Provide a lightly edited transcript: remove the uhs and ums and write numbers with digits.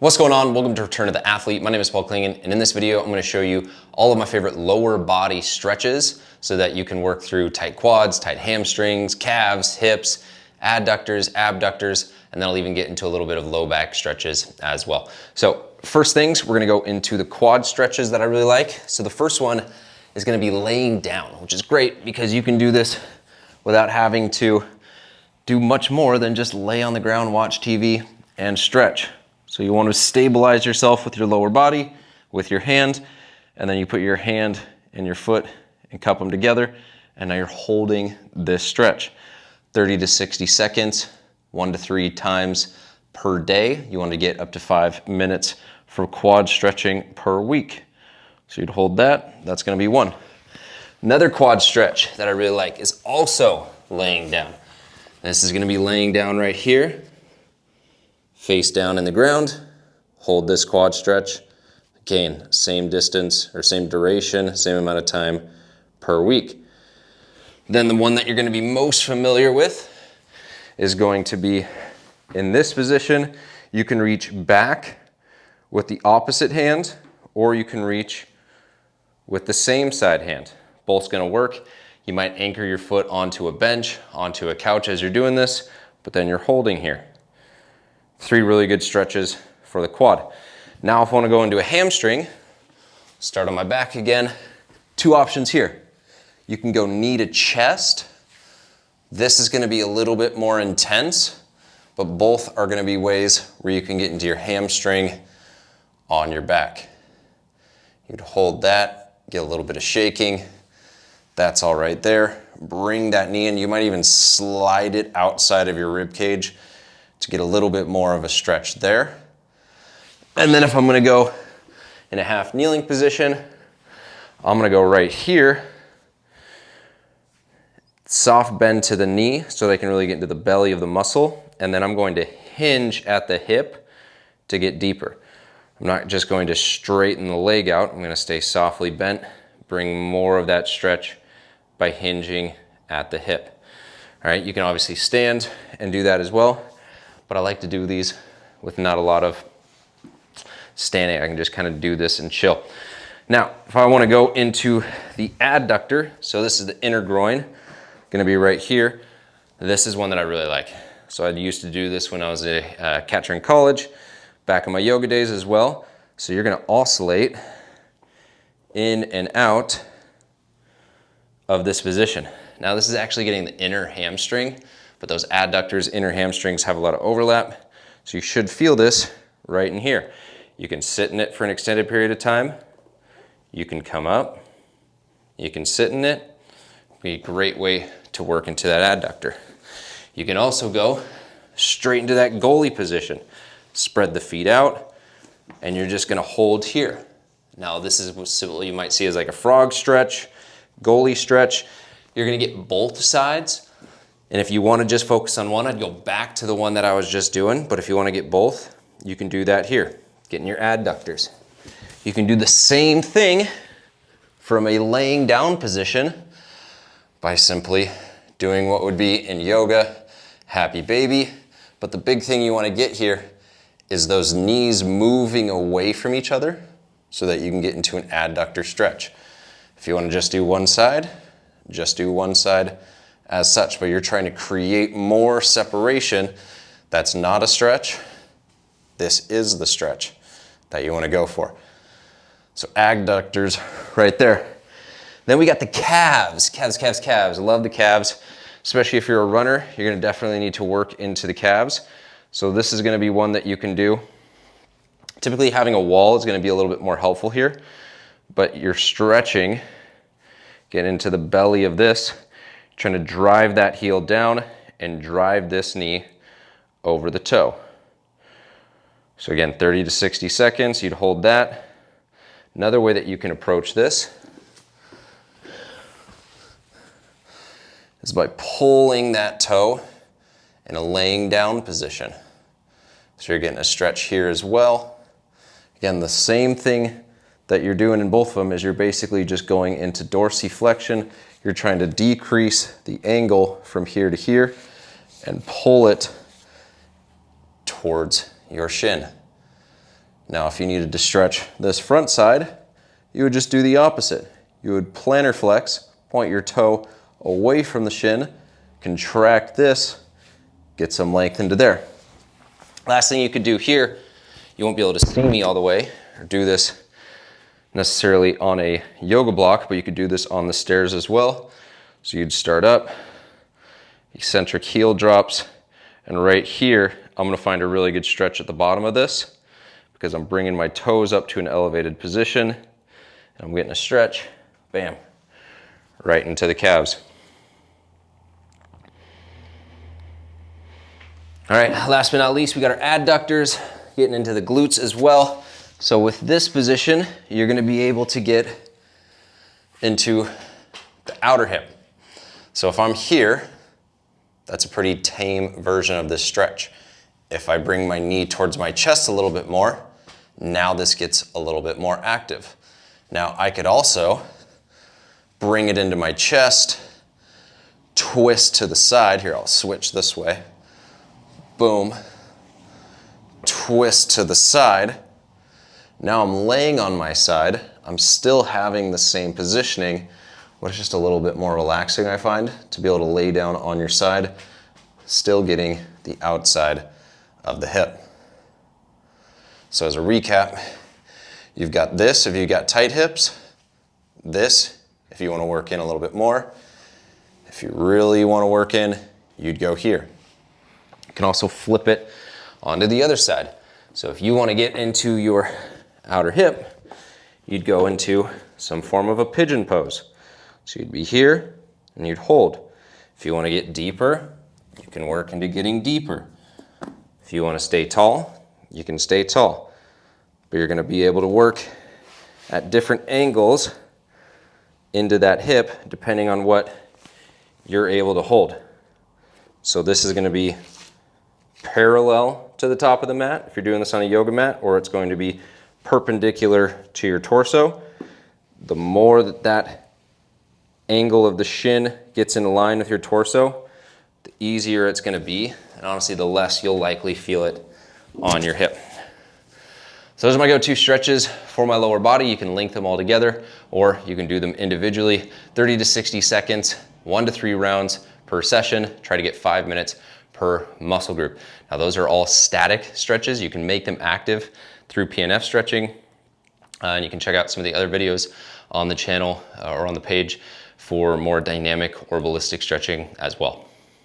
What's going on? Welcome to Return to the Athlete. My name is Paul Klingen, and in this video, I'm going to show you all of my favorite lower body stretches so that you can work through tight quads, tight hamstrings, calves, hips, adductors, abductors, and then I'll even get into a little bit of low back stretches as well. So first things, we're going to go into the quad stretches that I really like. So the first one is going to be laying down, which is great because you can do this without having to do much more than just lay on the ground, watch TV, and stretch. So you want to stabilize yourself with your lower body, with your hand, and then you put your hand and your foot and cup them together, and now you're holding this stretch. 30 to 60 seconds, 1 to 3 times per day. You want to get up to 5 minutes for quad stretching per week. So you'd hold that, that's going to be one. Another quad stretch that I really like is also laying down. This is going to be laying down right here. Face down in the ground, hold this quad stretch. Again, same distance or same duration, same amount of time per week. Then the one that you're going to be most familiar with is going to be in this position. You can reach back with the opposite hand, or you can reach with the same side hand. Both's going to work. You might anchor your foot onto a bench, onto a couch as you're doing this, but then you're holding here. 3 really good stretches for the quad. Now if I want to go into a hamstring, start on my back again. 2 options here. You can go knee to chest. This is going to be a little bit more intense, but both are going to be ways where you can get into your hamstring on your back. You'd hold that, get a little bit of shaking. That's all right there. Bring that knee in. You might even slide it outside of your rib cage to get a little bit more of a stretch there. And then if I'm going to go in a half kneeling position, I'm going to go right here. Soft bend to the knee so they can really get into the belly of the muscle. And then I'm going to hinge at the hip to get deeper. I'm not just going to straighten the leg out. I'm going to stay softly bent, bring more of that stretch by hinging at the hip. All right, you can obviously stand and do that as well, but I like to do these with not a lot of standing. I can just kind of do this and chill. Now, if I want to go into the adductor, so this is the inner groin, going to be right here. This is one that I really like. So I used to do this when I was a catcher in college, back in my yoga days as well. So you're going to oscillate in and out of this position. Now this is actually getting the inner hamstring, but those adductors, inner hamstrings have a lot of overlap. So you should feel this right in here. You can sit in it for an extended period of time. You can come up. You can sit in it. It'd be a great way to work into that adductor. You can also go straight into that goalie position. Spread the feet out, and you're just gonna hold here. Now this is what you might see as like a frog stretch, goalie stretch. You're gonna get both sides. And if you want to just focus on one, I'd go back to the one that I was just doing. But if you want to get both, you can do that here. Getting your adductors. You can do the same thing from a laying down position by simply doing what would be in yoga, happy baby. But the big thing you want to get here is those knees moving away from each other so that you can get into an adductor stretch. If you want to just do one side, just do one side as such, but you're trying to create more separation. That's not a stretch. This is the stretch that you want to go for. So adductors right there. Then we got the calves. Calves. I love the calves, especially if you're a runner. You're going to definitely need to work into the calves. So this is going to be one that you can do. Typically having a wall is going to be a little bit more helpful here, but you're stretching, get into the belly of this, trying to drive that heel down and drive this knee over the toe. So again, 30 to 60 seconds, you'd hold that. Another way that you can approach this is by pulling that toe in a laying down position. So you're getting a stretch here as well. Again, the same thing that you're doing in both of them is you're basically just going into dorsiflexion. You're trying to decrease the angle from here to here and pull it towards your shin. Now, if you needed to stretch this front side, you would just do the opposite. You would plantar flex, point your toe away from the shin, contract this, get some length into there. Last thing you could do here, you won't be able to see me all the way or do this necessarily on a yoga block, but you could do this on the stairs as well. So you'd start up, eccentric heel drops, and right here, I'm gonna find a really good stretch at the bottom of this because I'm bringing my toes up to an elevated position and I'm getting a stretch, bam, right into the calves. All right, last but not least, we got our adductors, getting into the glutes as well. So with this position, you're gonna be able to get into the outer hip. So if I'm here, that's a pretty tame version of this stretch. If I bring my knee towards my chest a little bit more, now this gets a little bit more active. Now I could also bring it into my chest, twist to the side. Here, I'll switch this way. Boom, twist to the side. Now I'm laying on my side. I'm still having the same positioning, but it's just a little bit more relaxing, I find, to be able to lay down on your side, still getting the outside of the hip. So as a recap, you've got this if you've got tight hips, this if you want to work in a little bit more. If you really want to work in, you'd go here. You can also flip it onto the other side. So if you want to get into your outer hip, you'd go into some form of a pigeon pose. So you'd be here and you'd hold. If you want to get deeper, you can work into getting deeper. If you want to stay tall, you can stay tall. But you're going to be able to work at different angles into that hip depending on what you're able to hold. So this is going to be parallel to the top of the mat if you're doing this on a yoga mat, or it's going to be perpendicular to your torso. The more that angle of the shin gets in line with your torso, the easier it's going to be, and honestly the less you'll likely feel it on your hip. So those are my go-to stretches for my lower body. You can link them all together or you can do them individually. 30 to 60 seconds, 1 to 3 rounds per session. Try to get 5 minutes per muscle group. Now those are all static stretches. You can make them active through PNF stretching. And you can check out some of the other videos on the channel or on the page for more dynamic or ballistic stretching as well.